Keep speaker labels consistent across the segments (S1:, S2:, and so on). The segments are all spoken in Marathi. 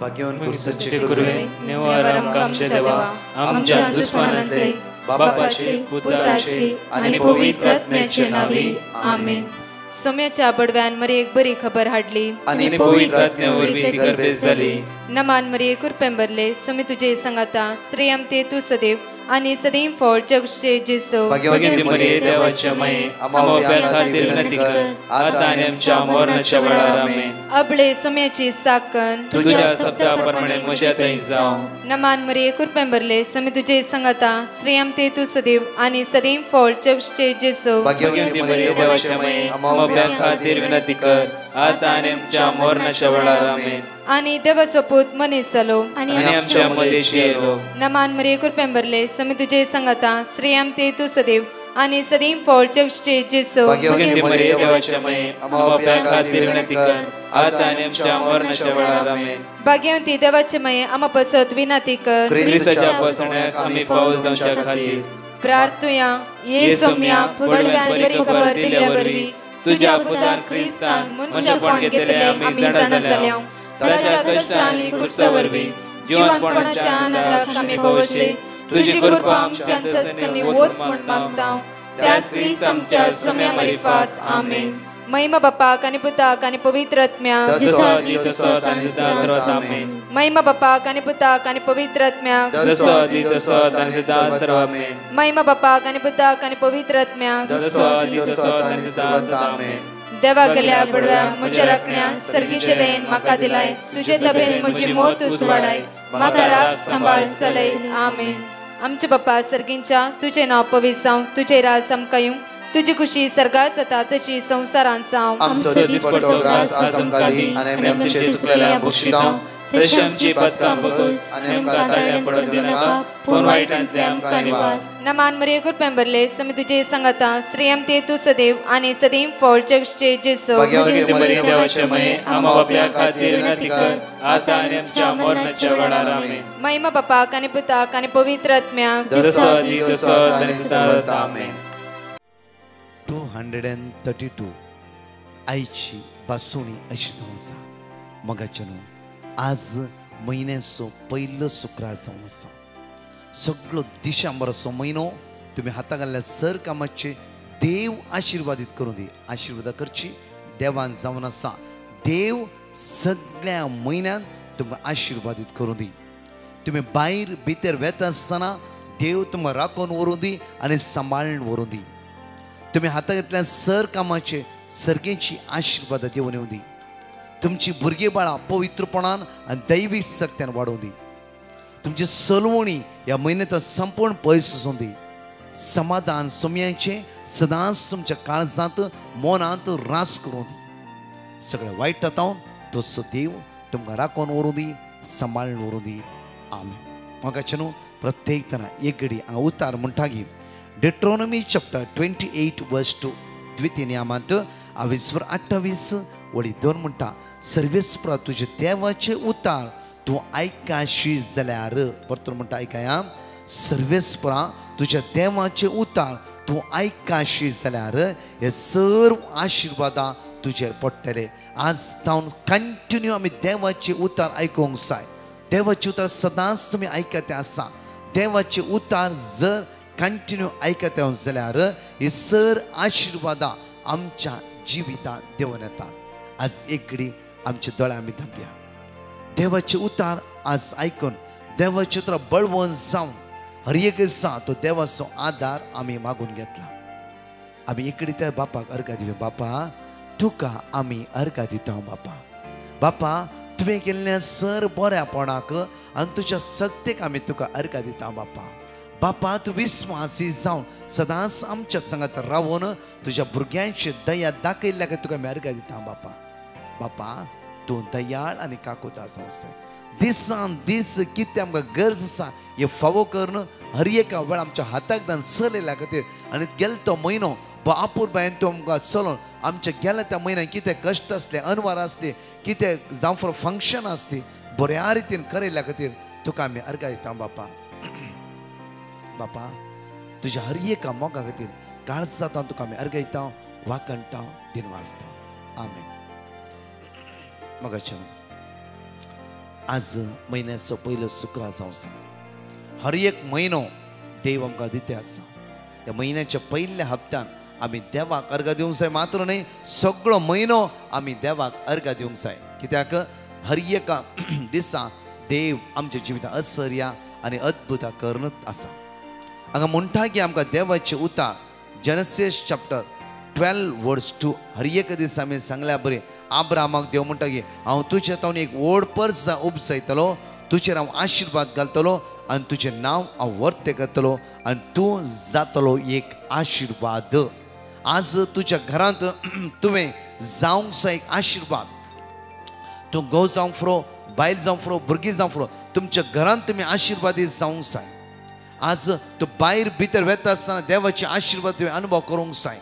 S1: भाग्यवान कुर्साचे करुवे
S2: निवार आमच्या देवा आमच्या दुश्मनांतले बापाचे पुत्राचे आणि पवित्र आत्म्याचे नावे आमेन.
S3: सोम्याच्या बडव्यान मरी एक बरी खबर हाडली
S1: आणि पवित्र आत्म्यावर ती गर्भेस झाली.
S3: नमान मरी कुरपेंबरले सोमी तुझे संगाता श्रेयम ते तू सदैव आणि सदैव फळ जगचे जेसो.
S1: भाग्यवती मरिये देवाच्या माये आम्हा खातीर विनंती कर आता आणि आमच्या मरणाच्या वेळार आमेन.
S3: अबळे सोम्याची साकन
S1: तुझ्या शब्दाप्रमाणे म्हज्या थंय जावं.
S3: नमान मरी कुरपेंबरले सोमी तुझे संगाता श्रेयम ते तू सदैव आणि सदैव फळ जगचे जेसो.
S1: भाग्यवती मरिये देवाच्या माये आम्हा खातीर विनंती कर आता आणि आमच्या मरणाच्या वेळार आमेन.
S3: आणि देवाचो पूत मनीस जालो
S1: आणि आमच्या मदेशी येलो.
S3: नमान मरी कुरपेंबरले सोमी तुझे संगाता श्रेयम ते तू सदैव आणि सदैव फळ जगचे जेसो.
S1: भाग्यवती मरिये देवाच्या माये आम्हा खातीर विनंती कर आता आणि आमच्या मरणाच्या वेळार आमेन.
S3: भाग्यवती देवाचे माये आम्हा पसत विनंती कर
S1: ख्रिस्ताच्या पासण्याक आम्ही पावस जावच्या खातीर
S3: प्रार्थुया. ये सोम्या बडव्यान बरी खबर दिल्या वरवी तुझ्या पुतान ख्रिस्तान मनुष्यपण घेतले आम्ही जाणा जाल्या. ताच्या कष्टांनी कुर्सावरवी जीवनपणाच्या आनंदाक आम्ही पावसे. तुझी कृपा आमच्या अंतस्करणी वोत म्हण मागता त्याच ख्रिस्त आमच्या सोम्या मरिफात आमेन. महिमा बापाक आणि पुताक आणि पवित्र आत्म्याक महिमा बापाक आणि पुताक आणि पवित्र आत्म्याक महिमा बापाक आणि पुताक आणि पवित्र आत्म्याक देवा गेल्या बडव्या म्हज्या राखण्या सर्गीचे देन म्हाका दिलाय. तुझे तबेन म्हजी मोत तूं वाडाय म्हाका राख सांबाळ चलय आमेन. आमचे बाप्पा सर्गींच्या तुझे नाव पवित्र जावं तुझे राज आमकां येवं तुझी खुशी सर्गात जाता तशी संसारांत जावं.
S1: आमचो दिसपट्टो ग्रास आज आमकां दी आनी आमी आमचे सुकलेल्या बक्षितांव तशी आमची पातकां बगस आनी आमकां ताळ्यां पडूंक दिनाका पूण वायटांतले आमकां निवार.
S3: नमान मरिये कुरपेंबरले सोमी तुझे संगाता श्रेयम ते तू सदैव आणि सदैव फळ जगचे जेसो.
S1: भाग्यवती मरिये देवाचे माये आम्हा बापया खातीर विनंती कर आता आनी आमच्या मरणाच्या वेळार आमेन.
S3: महिमा बापाक आणि पुताक आणि पवित्र आत्म्याक
S1: आमेन.
S4: 232 आईची बासुणी अशी जावं आसा. मगाच्यान आज म्हयन्याचो पयलो शुक्रार जावं आसा. सगळो डिसेंबराचो म्हयनो तुमी हाताक घाल्ल्या सर कामाचे देव आशिर्वादीत करूं दी. आशिर्वाद करची देवान जावन आसा. देव सगळ्या म्हयन्यान तुमकां आशिर्वादीत करूं दी. तुमी भायर भितर वेता आसतना देव तुमकां राखून व्हरूं दी आनी सांबाळून व्हरूं दी. तुमी हाताक घेतल्या सर कामाचे सर्गेची आशिर्वाद देवन येवं दी. तुमची भुरगीं बाळां पवित्रपणान आनी दैवीक सक्त्यान वाडोवं दी. तुमची सलवणी ह्या म्हयन्यांत संपूर्ण पयस वचूं दी. समाधान सोम्याचें सदांच तुमच्या काळजांत मोनांत रास करूं दी. सगळ्या वायटांतावन तसो देव तुमकां राखून व्हरूं दी सांबाळून व्हरूं दी आमेन. म्हाका न्हू प्रत्येक तना एक घडी हांव उतार म्हणटा की Deuteronomy chapter 28 verse 2 द्वितीय नियमांत 28 वळी 2 म्हणटा सर्वेस्परा तुझे देवाचे उतार तूं आयकाशी जाल्यार परतून म्हणटा आयकाया सर्वेस्परा तुझ्या देवाचे उतार तूं आयकाशी जाल्यार हे सर्व आशिर्वादां तुजेर पडटले. आज जावन कंटिन्यू आमी देवाचे उतार आयकूंक जाय. देवाचे उतार सदांच तुमी आयकते आसा. देवाचे उतार जर कंटिन्यू आयकते जाल्यार हे सर आशिर्वादां आमच्या जिवितांत देवन येतात. आज एक घडी आमचे दोळे आमी धांपया. देवाचे उतार आज आयकून देवाचे उतार बळवून जावन हर एक दिसा तो देवाचो आदार आमी मागून घेतला. आमी एक घडी त्या बापाक अर्घा दिवया. बापा तुका आमी अर्घा दिता. बापा बापा तुवें केल्ल्या सर बऱ्यापणाक आनी तुज्या सक्तेक आमी तुका अर्घा दिता. बापा बापा तूं विस्वासी जावन सदांच आमच्या संगत रावून तुज्या भुरग्यांची दया दाखयल्या की तुका आमी अर्घा दिता. बापा बापा तूं दयाळ आनी काकुता जावं जाय. दिसान दीस कितें आमकां गरज आसा हे फावो करून हर एका वेळ आमच्या हाताक दान चलयल्या खातीर आनी गेलो तो म्हयनो बापूर बायन तूं आमकां चलोवन आमच्या गेल्या त्या म्हयन्यान कितें कश्ट आसले अनवर आसले कितें जावं फॉर फंक्शन आसली बऱ्या रितीन करयल्या खातीर तुका आमी अर्घा दिता. बापा बापा तुझ्या हर एका मोगा खातीर काळजांत तुका आमी अर्घा दिता वाकणटा दिनवासता आमेन. मगाच्यान आज म्हयन्याचो पयलो शुक्रार जावं आसा. हर एक म्हयनो देव आमकां दिते आसा. ह्या म्हयन्याच्या पयल्या हप्त्यान आमी देवाक अर्घ दिवंक जाय. मात्र न्ही, सगळो म्हयनो आमी देवाक अर्घ दिवंक जाय. कित्याक हर एका दिसा देव आमच्या जिवितांत आश्चर्या आनी अद्भुतां करत आसा. हांगा म्हणटा की आमकां देवाचे उतर जेनेसीस चॅप्टर 12 वर्स 2 हर एक दिसा आमी सांगल्या बरें. आब्रामाक देव म्हणटा की हांव तुज्या तावन एक व्हड पर्स उपसयतलो, तुजेर हांव आशिर्वाद घालतलो आनी तुजें नांव हांव वर्ते करतलो आनी तूं जातलो एक आशिर्वाद. आज तुज्या घरांत तुवें जावंक जाय एक आशिर्वाद. तूं घोव जावं फुरो, बायल जावं फुरो, भुरगीं जावं फुरो, तुमच्या घरांत तुमी आशिर्वादीत जावंक जाय. आज तूं भायर भितर वेता आसतना देवाचे आशिर्वाद तुवें अनुभव करूंक जाय.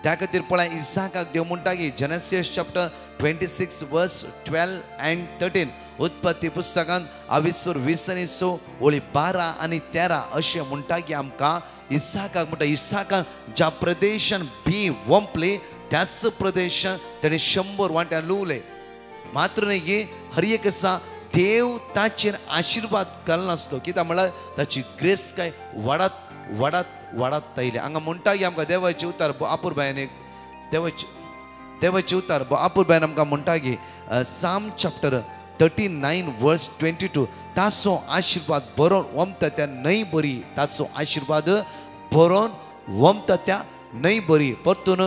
S4: त्या खातीर पळय इसाकाक देव म्हणटा की जेनेसीस चॅप्टर 26 वर्स 12 and 13 उत्पत्ती पुस्तकांत 20 ओळी 12 आनी 13 अशें म्हणटा की आमकां इसाकाक म्हणटा इसाकान ज्या प्रदेशान बी वंपले त्याच प्रदेशान ताणें 100 वांट्यां लुवले. मात्र न्ही की हर एक आसा देव ताचेर आशिर्वाद घालनासलो. कित्याक म्हळ्यार ताची ग्रेस काय वाडत वाडत वाडत आयली. हांगा म्हणटा की आमकां देवाचे उतर आपुरबायन एक देवाचे उतर आपुरबायन आमकां म्हणटा की साम चॅप्टर 39 वर्स 22 ताचो आशिर्वाद बरोवन वमता त्या न्हंय बरी. ताचो आशिर्वाद बरोवन वमता त्या न्हंय बरी. परतून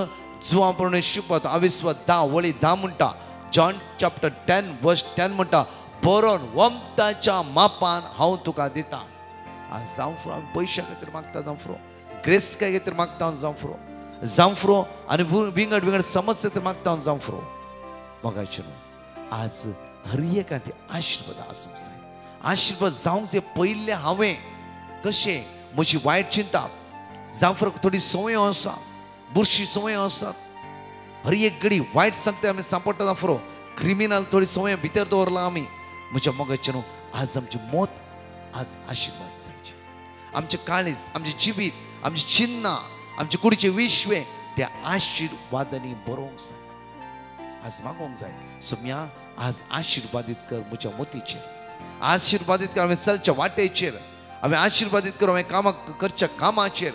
S4: जुवां प्रमाणे शिकवत 10 म्हणटा. जॉन चॅप्टर 10 वर्स 10 म्हणटा बरोवन वमताच्या मापान हांव तुका दिता. जावं फुरो आमी पयशा खातीर मागता जावं फुरो, ग्रेस काय खातीर मागता जावं फुरो आनी विंगड विंगड समस्या खातीर मागता जावं फुरो. मोगाचें न्हू, आज हर एका ती आशिर्वाद आसूंक जाय. आशिर्वाद जावंक जाय. पयले हांवें कशें म्हजी वायट चिंता जावं फुरो थोडी संवयो आसा, बुरशी संवयो आसात. हर एक घडी वायट सांगता आमी सांपडटा जावं फुरो, क्रिमिनल थोडी संवय भितर दवरला आमी. म्हज्या मोगाचें न्हू, आज आमची मोत आज आशिर्वाद जायचे. आमचे काळीज, आमचे जिवीत, आमची चिन्नां, आमचे कुडीचे विश्वे त्या आशिर्वादांनी बरोवंक जाय. आज मागोवंक जाय सोम्या आज आशिर्वादीत कर म्हज्या मोतीचेर, आशिर्वादीत कर हांवें चलच्या वाटेचेर, हांवें आशिर्वादीत कर हांवें कामां करच्या कामाचेर.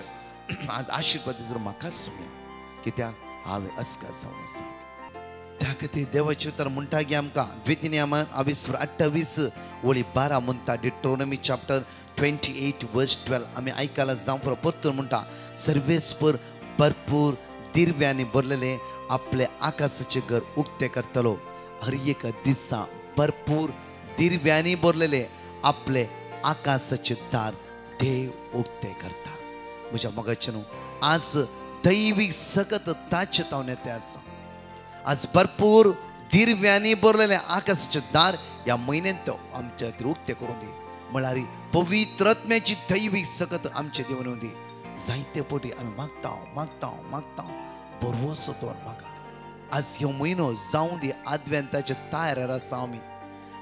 S4: आज आशिर्वादीत कर म्हाका सोम्या, कित्याक हांवें अस्कार जावन आसा. त्या खातीर देवाचे उतर म्हणटा की आमकां द्वितीनियमान 28 ओळी 12 म्हणटा. डिट्रोनॉमी चॅप्टर 28 वर्स 12 आमी आयकलां जावं फुरो. परतून म्हणटा सर्वेस्पर भरपूर दिव्यांनी भरलेले आपले आकाशाचे घर उक्ते करतलो. हर एक दिसा भरपूर दिव्यांनी भरलेले आपले आकाशाचे दार देव उक्ते करता. म्हज्या मोगाचें न्हू, आज दैवीक सगत ताचे तावन येते आसा. आज भरपूर दिव्यांनी भरलेले आकाशाचे दार ह्या म्हयन्यांत आमच्या खातीर उक्ते करून दी. म्हळ्यार पवित्र आत्म्याची दैवीक सगत आमचे देवन दी. जायते पटी आमी मागता बरवसो दवर म्हाका. आज ह्यो म्हयनो जावं दी आदवेंताच्या तयारेर आसा आमी.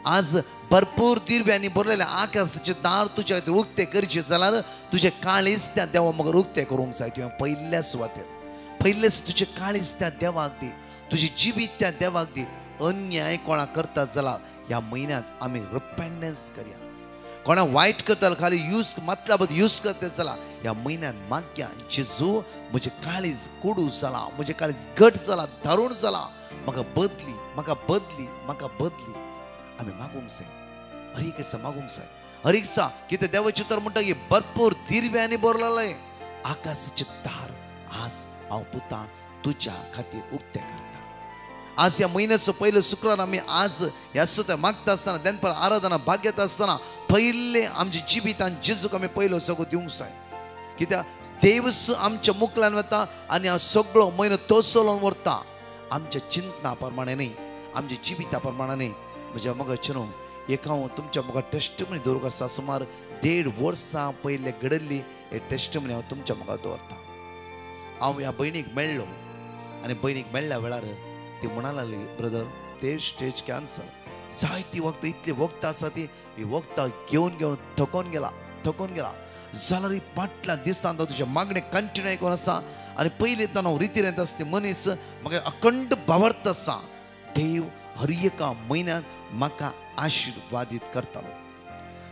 S4: आज भरपूर दिव्यांनी भरलेले आकाशाचे दार तुज्या खातीर उक्ते करचे जाल्यार तुजें काळीज त्या देवा मगर उक्ते करूंक जाय. तुवें पयल्या सुवातेर पयलेच तुजें काळीज त्या देवाक दी, तुजें जिवीत त्या देवाक दी. अन्याय कोणा करता जाल्यार ह्या म्हयन्यांत आमी रिपेंडन्स करया. कोणा वायट करता खाली मतलब यूज करता जाल्यार ह्या म्हयन्यांत मागया जेजू म्हजें काळीज कोडू जाला, म्हजें काळीज घट जाला, दारूण जाला, म्हाका बदली. आमी मागूंक जाय. हर एक दिसा मागूंक जाय. हर एक दिसा कितें देवाचें उतर म्हणटा की भरपूर दिव्यांनी भरलेले आकाशाचे दार आज हांव पुता तुज्या खातीर उक्ते करता. आज ह्या म्हयन्याचो पयलो शुक्रार आमी आज ह्या सुद्दां मागता आसतना देनपर आराधना भाग्यता आसतना पयले आमच्या जिवितांत जेजूक आमी पयलो सगळो दिवंक जाय. कित्याक देवच आमच्या मुखल्यान वता आनी हांव सगळो म्हयनो तो चलोवन व्हरता. आमच्या चिंतना प्रमाणे न्ही, आमच्या जिविता प्रमाणे न्ही. म्हज्या मोगाचें न्हू, एक हांव तुमच्या मुखार टेस्टमनी दवरूंक आसा. सुमार 1.5 वर्सां पयले घडल्ली हे टेस्टमनी हांव तुमच्या मुखार दवरता. हांव ह्या भयणीक मेळ्ळो आनी भयणीक मेळ्ळ्या वेळार ती म्हणा लागली, ब्रदर ते स्टेज कॅन्सर. जायती वखदां इतली वखदां आसा ती वखदां घेवन थकोन गेला जाल्यार ही फाटल्या दिसांत तुज्या मागणे कंटिन्यू करून आसा. आनी पयलीं हांव रितीन येता आसता मनीस म्हाका अखंड भावार्थ आसा. देव हर एका म्हयन्यांत म्हाका आशीर्वादीत करतालो.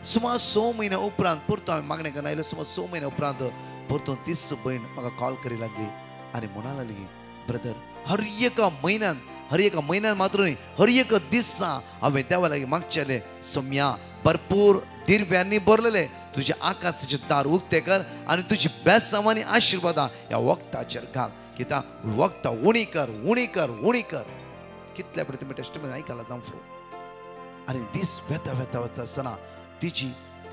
S4: सुमार 6 म्हयन्या उपरांत परतो हांवें मागणे करना आयलो. सुमार 6 म्हयन्या उपरांत परतो तीच भयण म्हाका कॉल करी लागली आनी म्हणा लागली, ब्रदर हर एका म्हयन्यान मात्र न्ही, हर एक दिसा हांवें देवा लागीं मागचेलें, सौम्या भरपूर दिरब्यांनी भरलेले तुझे आकाशाचे दार उक्ते कर आनी तुजी बेसांवांनी आशिर्वादां ह्या वक्ताचेर घाल. कित्याक वक्तां उणी कर. कितल्या पडे तुमी टेस्टमेंट आयकला जावं फुडें. आनी दीस वेता आसतना तिची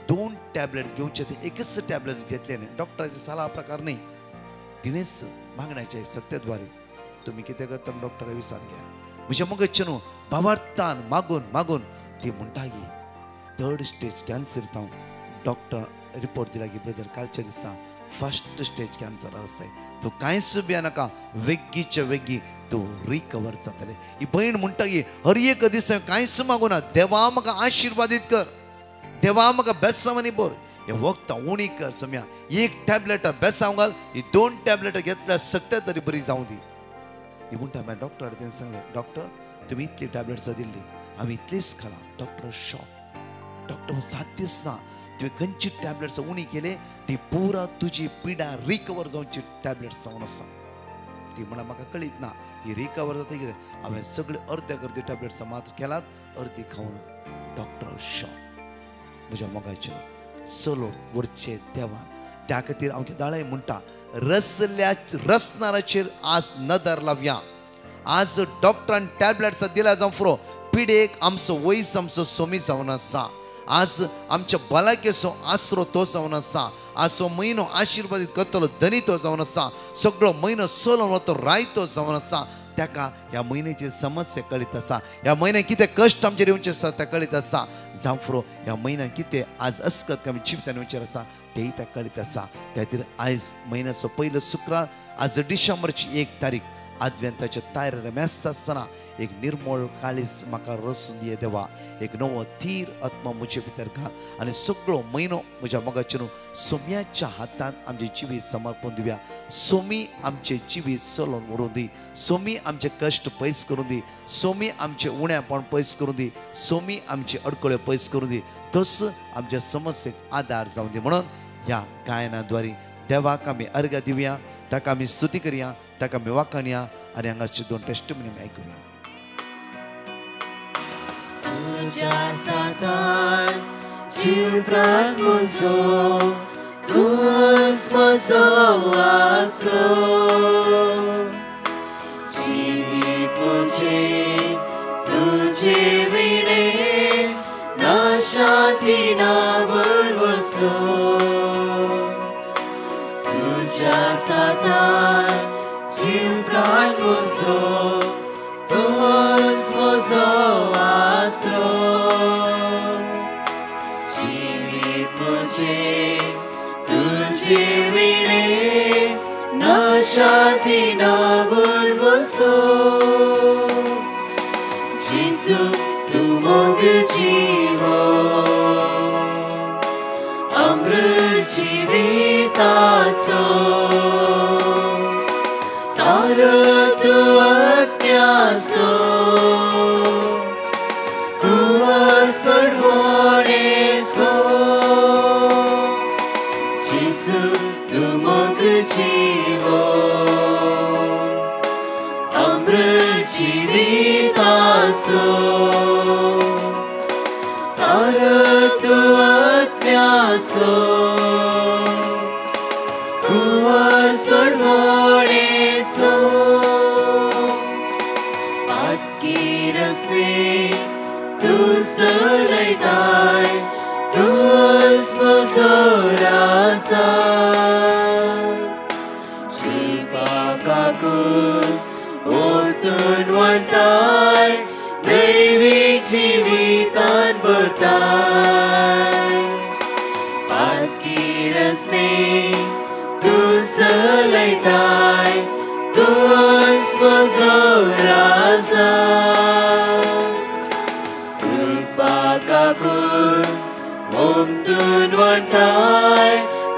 S4: 2 टॅबलेट्स घेवचे, ते एकच टॅबलेट्स घेतले न्ही, डॉक्टराच्या सल्ला प्रकार न्ही, तिणेच मागण्याचे सत्याद्वारे तुम्ही कितें करता डॉक्टरा विचार घ्या. म्हज्या मगजचे न्हू भावार्थान मागून ती म्हणटा की 3rd स्टेज कॅन्सर. जावं डॉक्टर रिपोर्ट दिला की ब्रदर कालच्या दिसा 1st स्टेज कॅन्सर आसा, तूं कांयच भियेनाका, वेगीच्या वेगी तूं रिकवर जातलें. ही भयण म्हणटा की हर एक दीस कांयच मागुना, देवा म्हाका आशिर्वादीत कर, देवा म्हाका बेसांवांनी भर, हे वखदां उणी कर. सौम्या एक टॅबलेटां बेसांव घाल, ही 2 टॅबलेटां घेतल्यार सत्या तरी बरी जावं दी. ही म्हणटा मागीर डॉक्टर तेणें सांगलें, डॉक्टर तुमी इतली टॅबलेट्स दिल्ली, हांवें इतलीच खाला. Doctor shock. डॉक्टर 7 दीस ना, तुवें खंयची टॅबलेट्स उणी केले, ती पुरा तुजी पिडा रिकवर जावची टॅबलेट्स जावन आसा. ती म्हणा म्हाका कळीत ना ही रिकवर जाता कितें, हांवें सगळे अर्धी टॅबलेट्स मात्र केलात, अर्धी खावना. Doctor shock. म्हज्या मोगाचें चलो वरचे देवान, त्या खातीर हांव दाळे म्हणटा, रसनाराचेर आज नदर लावया. आज डॉक्टरान टॅबलेट्स दिल्या जावं फुरो, पिडेक आमचो वयस आमचो सोमी जावन आसा. आज आमच्या भलायकेचो आसरो तो जावन आसा. आज हो म्हयनो आशिर्वादीत करतलो धनी तो जावन आसा. सगळो म्हयनो चलोवन वतो रायतो जावन आसा. ताका ह्या म्हयन्याची समस्या कळीत आसा, ह्या म्हयन्याक कितें कश्ट आमचेर येवचे आसा ते कळीत आसा. जावं फुरो ह्या म्हयन्याक कितें आज अस्कत आमी जिवितान येवचेर आसा तेय ताका कळीत आसा. त्या खातीर आयज म्हयन्याचो पयलो शुक्रार, आज डिसेंबरची 1 तारीख, आद्वेंताच्या तायरेर मेस्त आसतना एक निर्मळ काळीज म्हाका रसून दिये देवा. एक नवो थीर आत्मा म्हजे भितर घाल आनी सगळो म्हयनो म्हज्या मोगाचे न्हू सौम्याच्या हातांत आमचे जिवीत समर्पण दिवया. सोमी आमचे जिवीत चलोवन व्हरून दी. सोमी आमचे कश्ट पयस करून दी. सोमी आमचे उण्यापण पयस करून दी. सोमी आमचे अडकळ्यो पयस करून दी. तस आमच्या समस्येक आदार जावं दी. म्हणून ह्या गायनाद्वारे देवाक आमी अर्घ्य दिवया, ताका आमी स्तुती करया, ताका आमी वाखाणया आनी हांगाचे 2 टेस्टमनी आमी आयकुया.
S2: तुझ्या साथान जीव प्राण म्हजो, तूंच म्हजो आसरो. जिवीत म्हजें तुजे विणे, ना शांती ना भरवसो. तुझ्या साथान जीव प्राण म्हजो, तूंच म्हजो आसरो. जिवीत म्हजें तुजे विणे, ना शांती ना भरवसो. जेजू तूं मोग जिवो, अमृत जिविताचो. तारो तूं अज्ञासो, सोडवणेसो. जेजू तूं मोग जिवो, अमृत जिविताचो. तारो तूं अज्ञासो, सोडवणेसो. पातकीरसने तूं चलयताय, तूंच म्हजो आसा. जिवाक ओतून वाडटाय, दैवीक जिवितान भरताय. पातकीरसने तूं चलयताय, तूंच म्हजो आसा. ओमतून वाडटाय,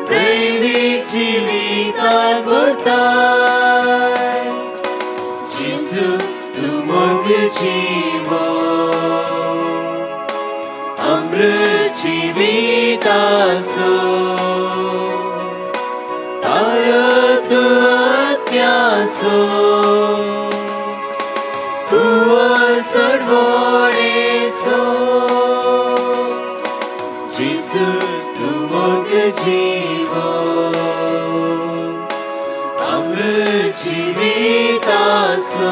S2: दैवीक जिवितान भरताय. जेजू तूं मोग जिवो. सो कुवा सोडवोडे सो जिसु तू मग जीवो अमृत जीविता सो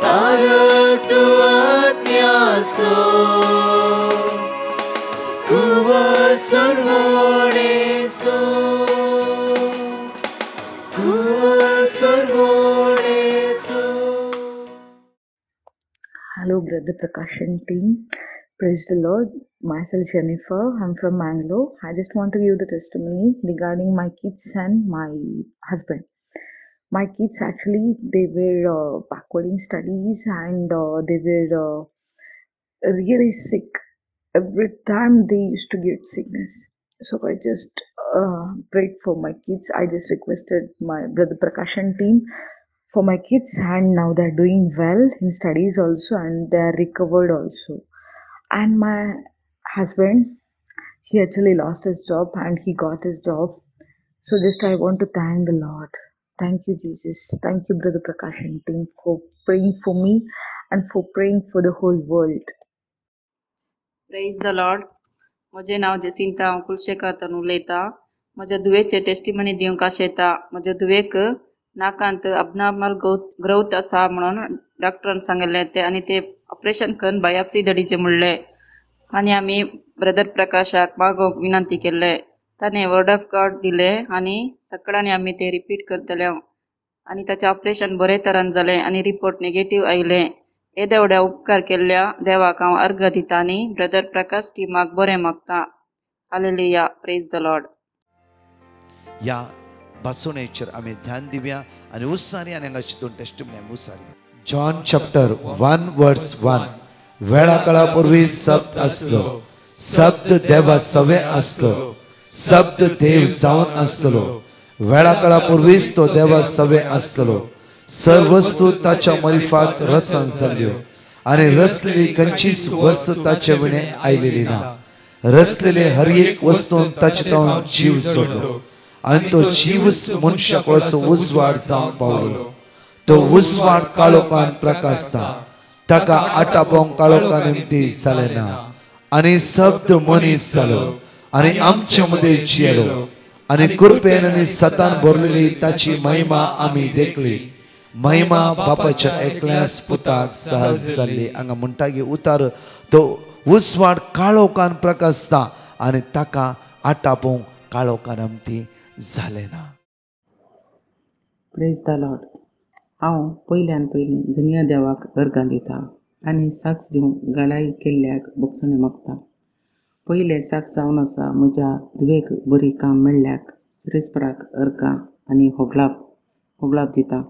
S2: तारक तू आज्ञा सो कुवा सोडवोडे सो कुवा सोडवोडे so.
S5: Hello, Brother Prakashan team. Praise the Lord. Myself Jennifer. I'm from Mangalore. I just want to give the testimony regarding my kids and my husband. My kids actually they were backward in studies and they were really sick. Every time they used to get sickness. So I just prayed for my kids. I just requested my Brother Prakashan team for my kids, and now they're doing well in studies also, and they're recovered also. And my husband, he actually lost his job and he got his job. So just I want to thank the Lord. Thank you, Jesus. Thank you, Brother Prakashan team, for praying for me and for praying for the whole world.
S6: Praise the Lord. म्हजें नांव जसिंता हांव कुलशेकर तन उलयतां. म्हज्या दुवेचे टेस्टिमनी दिवंक आशेता. म्हज्या दुवेक नाकांत अबनॉर्मल ग्रोथ आसा म्हणून डॉक्टरान सांगिल्लें तें आनी ते ऑपरेशन करून बायोप्सी धाडिचें म्हणलें. आनी आमी ब्रदर प्रकाशाक मागोवंक विनंती केल्ले. ताणें वर्ड ऑफ गॉड दिलें आनी सकाळांनी आमी ते रिपीट करतले. आनी ताचें ऑपरेशन बरे तरान जालें आनी रिपोर्ट नेगेटीव आयलें. येदे व्हड्या उपकार केल्ल्या देवाक हांव अर्घ दिता आनी ब्रदर प्रकाश टिमाक बरें मागता. हालेलुया. Praise the Lord.
S4: या बसवणेचेर आमी ध्यान दिवया आनी उसारी आनी हांगाची दोन टेस्टिमनी आमी उसारी. John chapter 1:1. वेळा काळा पूर्वी शब्द असलो, शब्द देवा सवे असलो, शब्द देव जावन असलो. वेळा काळा पूर्वीच तो देवा सवे असलो. सर्व वस्तू ताच्या मरिफात रसान जाल्यो आनी रसलेली खंयचीच वस्तू ताचे विणे आयलेली ना. रसलेले हर एक वस्तून ताचे तावन जीव जोडलो आनी तो जीवच मनशाक असो उजवाड जावन पावलो. तो उजवाड काळोखान प्रकाशता, ताका आटापोवंक काळोखान निमती जालें ना. आनी शब्द मनीस जालो आनी आमचे मदीं जियेलो आनी कृपेन आनी सतान भरलेली ताची महिमा आमी देखली. महिमा बापाच्या एकल्याच पुताक सहज जाल्ली. हांगा म्हणटागी उतार तो उजवाड काळोखान प्रकाशता आनी ताका आटापोवंक काळोखान आमती जालें ना.
S7: Praise the Lord. हांव पयल्यान पयलीं दुनिया देवाक अर्घां दिता आनी साक्ष दिवंक गळाई केल्ल्याक बक्षणे मागता. पयले साक्ष जावन आसा म्हज्या धुवेक बरी काम मेळ्ळ्याक सिरेस्पराक अर्घां आनी होगलाप दिता.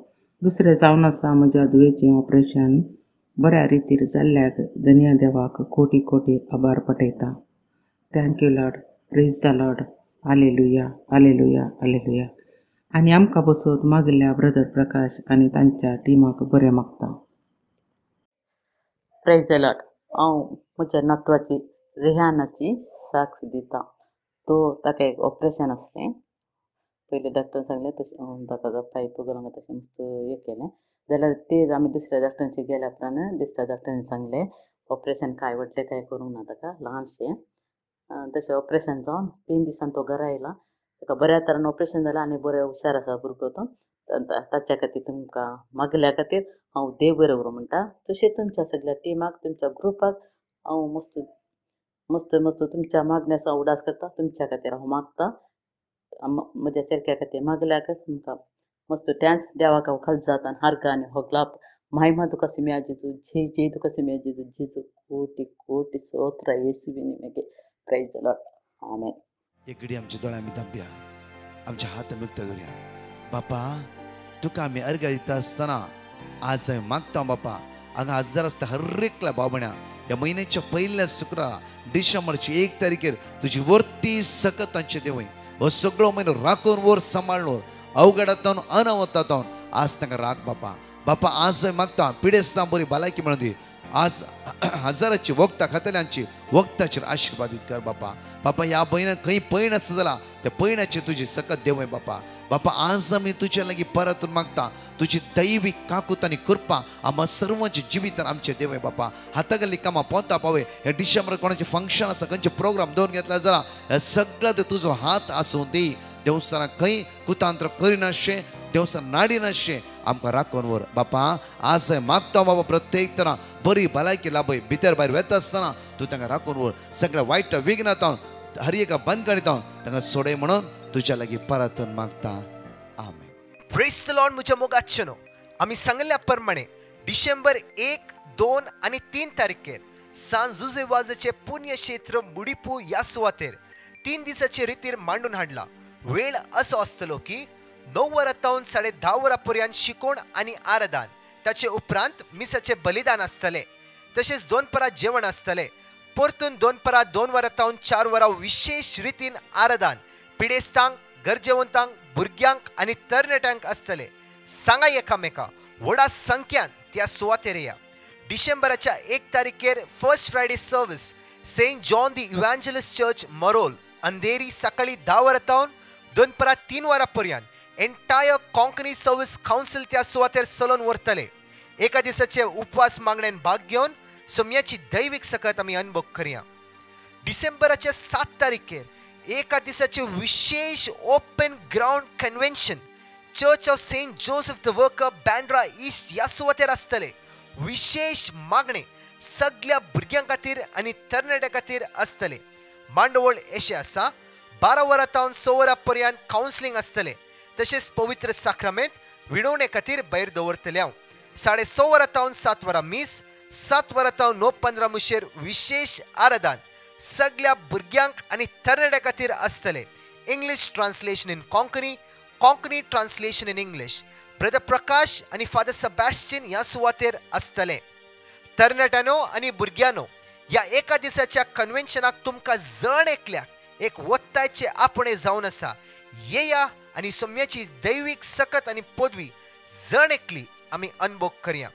S7: दुसरें जावन आसा म्हज्या धुवेचें ऑपरेशन बऱ्या रितीर जाल्ल्याक दुनिया देवाक कोटी कोटी आभार पटयता. Thank you lord. Praise the lord. Hallelujah, hallelujah, hallelujah. आनी आमकां बसोत मागिल्ल्या ब्रदर प्रकाश आनी तांच्या टिमाक बरें मागता.
S8: Praise the Lord. हांव म्हज्या नातवाची रेहानाची साक्ष दिता. ताका एक ऑपरेशन आसलें. पयलीं डॉक्टरान सांगलें तशें ताका पायप घालूंक तशें मस्त हें केलें. जाल्यार तें आमी दुसऱ्या डॉक्टरांची गेल्या उपरांत दुसऱ्या डॉक्टरांनी सांगलें ऑपरेशन कांय व्हडलें कांय करूंक ना ताका, ल्हानशें. तशें ऑपरेशन जावन 3 दिसान तो घरा येयला. ताका बऱ्या तरान ऑपरेशन जालां आनी बरें हुशार आसा भुरगो तो. ताच्या खातीर तुमकां मागल्या खातीर हांव देव बरें करूं म्हणटा. तशें तुमच्या सगळ्या टिमाक तुमच्या ग्रुपाक हांव मस्त मस्त मस्त तुमच्या मागण्याचो उडास करता. तुमच्या खातीर हांव मागता. म्हज्या चेरक्या खातीर मागल्याक तुमकां मस्त डान्स देवाक हांव खालजात आनी हार्गा आनी होगलाप महिमा तुका सिम्या जेजू, जय जय तुका सिम्या जेजू. जेजू कोटी कोटी स्तोत्र येशुविनी मेगे. Praise the lord. आमेन.
S4: एक घडी आमच्या दोळ्यां आमी धांपया, आमच्या हात मुक्त दवरया. बापा तुका आमी अर्घ्य दिता आसतना आज हांवें मागता बापा, हांगा हजर आसता हर एकल्या भावण्या ह्या म्हयन्याच्या पहिल्या शुक्रारा डिसेंबरची 1 तारखेर तुजी वर्ती सकत तांचे देवय हो सगळो म्हयनो राखून वर सांबाळून अवघडातावन अनवतातावन आज तांकां राख बापा. बापा आज हांवें मागता पिडेस्तां बरी भलायकी मेळून दी. आज हजाराची वखदां खातल्यांची वखदाचेर आशिर्वादीत कर बापा. बापा ह्या भयणाक खंय पैण आसा जाल्यार ते पयण्याचे तुझी सकत देवय बापा. बापा आज आम्ही तुझ्या लागी परतून मागता तुझी दैविक काकूत आणि कृपा आम्हा सर्वांचे जिवितान आमचे देवय बापा. हातागल्ली कामा पोवता पावे हे डिसेंबर कोणाचे फंक्शन आसा खंयचे प्रोग्राम दवरून घेतला जाल्यार हे सगळं ते तुजो हात आसूं दी. देवसाना खंय कुतांत्र करिनाशे देवसान नाडिनाशे आमकां राखून वर बापा. आज मागता बाबा प्रत्येक तरा बरी भलायकी लाभय भितर भायर वेता आसतना तूं तांकां राखून वर. सगळ्या वायट विघ्नांत हर एका बंद करीत तांकां सोडय म्हणून तुझ्या लागीं परतून मागता. आमेन.
S9: Praise the lord. म्हज्या मोगाचेनो आमी सांगल्या प्रमाणे डिसेंबर 1, 2 आनी 3 तारखेर सांज जुजे वाजाचे पुण्यक्षेत्र मुडिपू ह्या सुवातेर 3 दिसाचे रितीर मांडून हाडला. वेळ असो आसतलो की 9 वरांतावन 10:30 वरां पर्यंत शिकोण आनी आराधन. ताचे उपरांत मिसाचे बलिदान आसतले. तशेंच 2 परां जेवण आसतले. परतून 2 परां 2 वरांतावन 4 वरां विशेष रितीन आराधन पिडेस्तांक गरजेवंतांक भुरग्यांक आनी तरणाट्यांक आसतले. सांगा एकामेका व्हडा संख्यान त्या सुवातेर या. डिसेंबराच्या 1 तारखेर first Friday service Saint John the evangelist church Marol Andheri सकाळी 10 वरांतावन 2 परां 3 वरां पर्यंत एंटायर कोंकणी सर्वीस कावन्सिल त्या सुवातेर चलोवन व्हरतले. एका दिसाचे उपवास मागण्यान भाग घेवन सोम्याची दैवीक सकत आमी अनुभव करया. डिसेंबराच्या 7 तारखेर एका दिसाचे विशेष open ground convention church of saint Joseph the worker Bandra east ह्या सुवातेर आसतले. विशेष मागणे सगळ्या भुरग्यां खातीर आनी तरणाट्यां खातीर आसतले. मांडवळ अशें आसा 12 वरांतावन 6 वरां पर्यंत कावन्सिलींग आसतले. तशेंच पवित्र साक्रामेंत विणवणे खातीर भायर दवरतले. 6:30 वरांतावन 7 वरां मीस 7 वरांतावन 9:15 मुशेर विशेष आराधन सगळ्या भुरग्यांक आनी तरणाट्यां खातीर आसतले. English translation in Konkani, Konkani translation in English. Brother Prakash आनी फादर सेबॅस्टियन ह्या सुवातेर आसतले. तरणाट्यानो आनी भुरग्यांनो ह्या एका दिसाच्या कन्व्हेन्शनाक तुमकां जण एकल्याक एक वत्तायचे आपणे जावन आसा. येया आनी सोम्याची दैवीक सकत आनी पदवी जण एकली आमी अनुभव करया.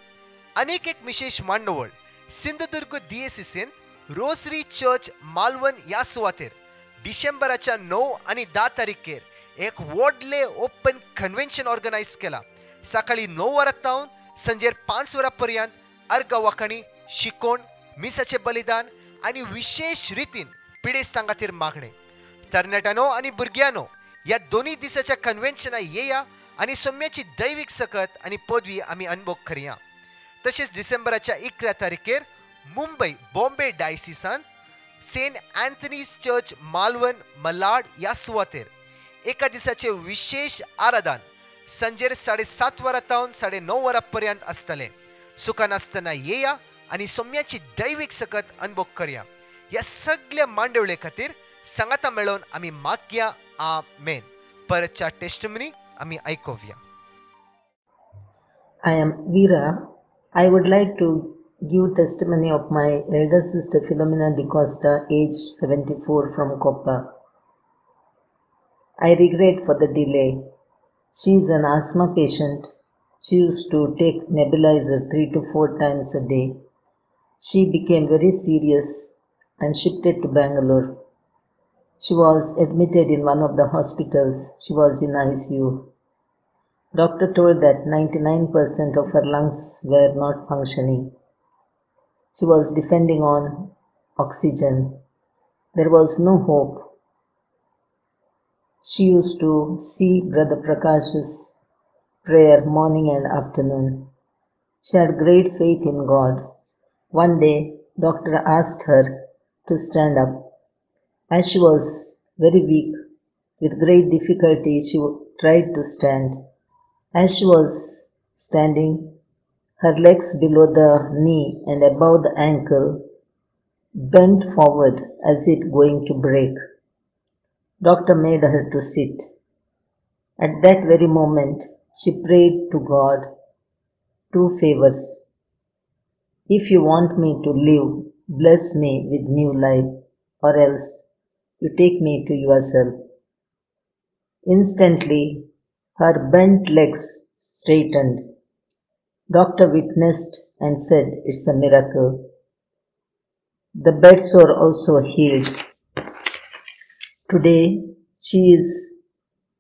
S9: आनीक एक विशेष मांडवळ सिंधुदुर्ग DSCन रोसरी चर्च मालवण ह्या सुवातेर डिसेंबराच्या 9 आनी 10 तारखेर एक व्हडले ओपन कन्व्हेन्शन ऑर्गनायज केला. सकाळी 9 वरांतावन संजेर 5 वरां पर्यंत अर्घ वाखणी शिकोण मिसाचे बलिदान आनी विशेष रितीन पिडेस्तां खातीर मागणे. तरणाट्यानो आनी भुरग्यांनो ह्या दोनी दिसाच्या कन्व्हेन्शनाक येया आनी सोम्याची दैवीक सकत आनी पदवी आमी अनुभव करया. तशेंच डिसेंबराच्या 11 तारखेर मुंबई बॉम्बे डायसिसान सेंट अँथनीज चर्च मालवण मलाड ह्या सुवातेर एका दिसाचे विशेष आराधन संजेर 7:30 वरांतावन 9:30 वरां पर्यंत आसतले. सुखान आसतना येया आनी सोम्याची दैवीक सकत अनुभव करया. ह्या सगळ्या मांडवळे खातीर सांगाता मेळोवन आमी मागया. आमेन. परतच्या टेस्टिमनी आमी आयकुया.
S10: I am Veera. I would like to give testimony of my elder sister Philomena DeCosta, aged 74, from Coppa. I regret for the delay. She is an asthma patient. She used to take nebulizer 3 to 4 times a day. She became very serious and shifted to Bangalore. She was admitted in one of the hospitals. She was in ICU. Doctor told that 99% of her lungs were not functioning. She was depending on oxygen. There was no hope. She used to see Brother Prakash's prayer morning and afternoon. She had great faith in God. One day, doctor asked her to stand up. As she was very weak, with great difficulty, she tried to stand. As she was standing, her legs below the knee and above the ankle bent forward as if going to break. Doctor made her to sit. At that very moment, she prayed to God 2 favors. If you want me to live, bless me with new life, or else you take me to yourself. Instantly, her bent legs straightened. Doctor witnessed and said it's a miracle. The bed sore also healed. Today, She is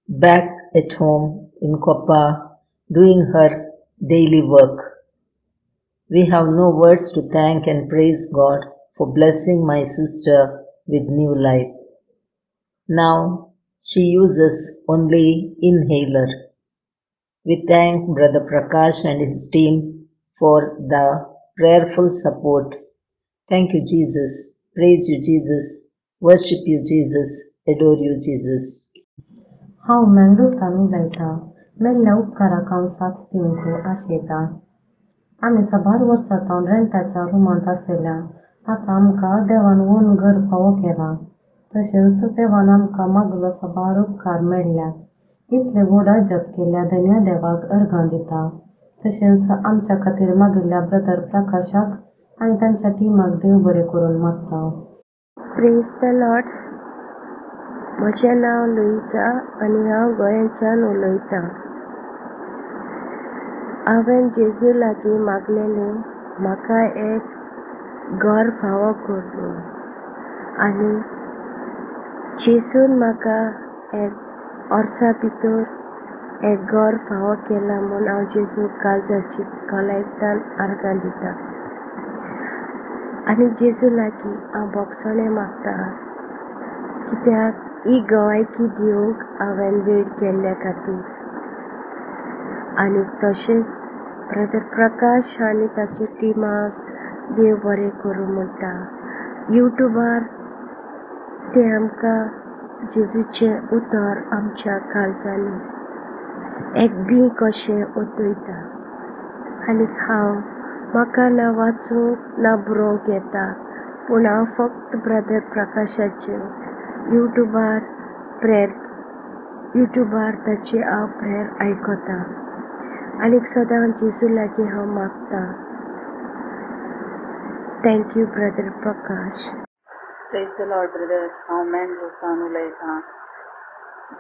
S10: back at home in Koppa doing her daily work. We have no words to thank and praise God for blessing my sister with new life. Now she uses only inhaler. We thank Brother Prakash and his team for the prayerful support. Thank you, Jesus. Praise you, Jesus. Worship you, Jesus. Adore you, Jesus.
S11: हांव मेंगलोरसान उलयतां. मेल्ल्या उपकाराक हांव साक्ष दिवंक आशेतां. आमी साबार वर्सां जावन रेंटाच्या रुमांत आसलेल्यान आतां आमकां देवान ओन घर फावो केलां. तशेंच देवान आमकां मागलो साबार उपकार मेळ्ळ्यात. इतले व्हड अजप केल्ल्या धन्य देवाक अर्घां दिता. तशेंच आमच्या खातीर मागिल्ल्या ब्रदर प्रकाशाक आनी तांच्या टिमाक देव बरें करून मागता.
S12: Praise the Lord. म्हजें नांव लुइजा आनी हांव गोंयच्यान उलयतां. हांवें जेजू लागीं मागलेलें म्हाका एक घर फावो कर म्हूण. आनी जेजून म्हाका एक वर्सा भितर एक घर फावो केलां म्हूण हांव जेजूक काळजाची खोलायेंतल्यान आर्गां दितां. आनी जेजू लागीं हांव बोगसणें मागतां, कित्याक ही गवायकी दिवंक हांवें वेळ केल्ल्या खातीर. आनी तशेंच ब्रदर प्रकाश आनी ताच्या टिमाक देव बरें करूं म्हणटा. युट्यूबार ते आमकां जेजूचें उतर आमच्या काळजांनी एक बी कशें ओतयता. आनी हांव म्हाका ना वाचूंक ना बरोवंक येता, पूण हांव फक्त ब्रदर प्रकाशाचें युट्यूबार ताचे हांव प्रेयर आयकतां. आनी सदां जेजू लागीं हांव मागतां. Thank you brother Prakash.
S8: Praise the Lord brother. हांव मेंगलोरसान उलयतां.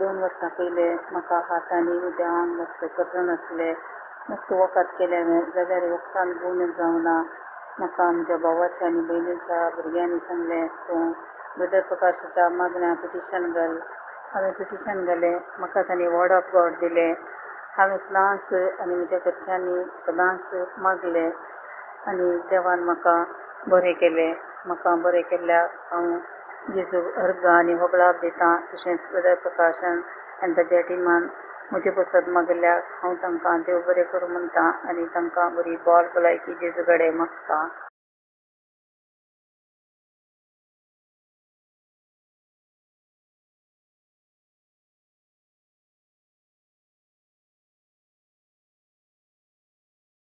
S8: 2 वर्सां पयलें म्हाका हात आनी म्हज्या आंग मस्त कर्जन आसलें. मस्त वखद केलें जाल्यार वखदान गुण जावना. म्हाका म्हज्या भावाच्या आनी भयणीच्या भुरग्यांनी सांगलें, तूं ब्रदर प्रकाशाच्या मागण्या पिटिशन घाल. हांवें पिटिशन घालें. म्हाका तांणी वर्ड ऑफ गॉड दिलें. हांवें सदांच आनी म्हज्या घरच्यांनी सदांच मागलें आनी देवान म्हाका बरें केलें. म्हाका बरें केल्ल्याक हांव जेजूक अर्गां आनी होगळाप दितां. तशेंच ब्रदर प्रकाशान आनी ताच्या टिमान म्हजे बसत मागिल्ल्याक हांव तांकां देव बरें करूं म्हणटां आनी तांकां बरी बॉल भलायकी जेजू कडेन मागतां.